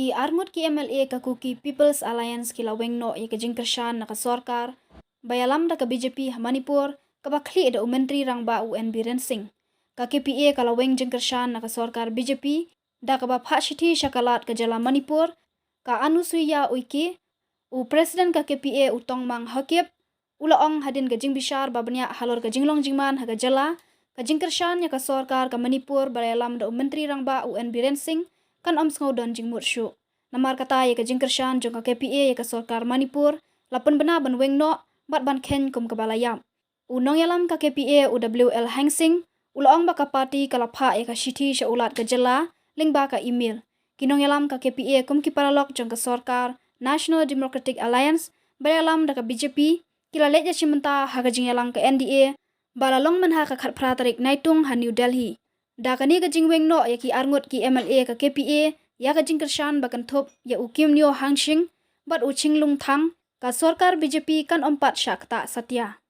ki armut ki MLA ka kuki People's Alliance ki laweng no ye ka jingkershan na ka sorkar bayalam da ka BJP ha Manipur ka bakli da menteri rangba UN Biren Singh ka KPA ka laweng jingkershan na ka sorkar BJP da ka ba phashiti shakalat ka jala Manipur ka Anusuya Uiki u president ka KPA utong mang hakip ulaong hadin ka jingbishar babnya halor ka jinglong jingman ha ka jala ka jingkershan ya ka sorkar ka Manipur bayalam da menteri rangba UN Biren Singh kan ngau don jingmut syu namar kata ye ka jingkershan jong ka KPA ye ka sorkar Manipur lapan bena ban weng no bat ban ken kum kabalayam unong yalam ka KPA UWL Hangsing ulaong ba ka parti ka lapha ye ka shiti sha ulat ka jela lingba ka email kinong yalam ka KPA kum ki paralok jong ka sorkar National Democratic Alliance bayalam da ka BJP kila leja chimenta ha ka jingyalang ka NDA balalong man ha ka khat pratarik naitung ha New Delhi da kani ka jingweng no ya ki arngut ki MLA ka KPA ya ka jingkershan bakan thop ya ukim nyo hangsing bat uching lung thang ka sorkar BJP kan ompat shakta satya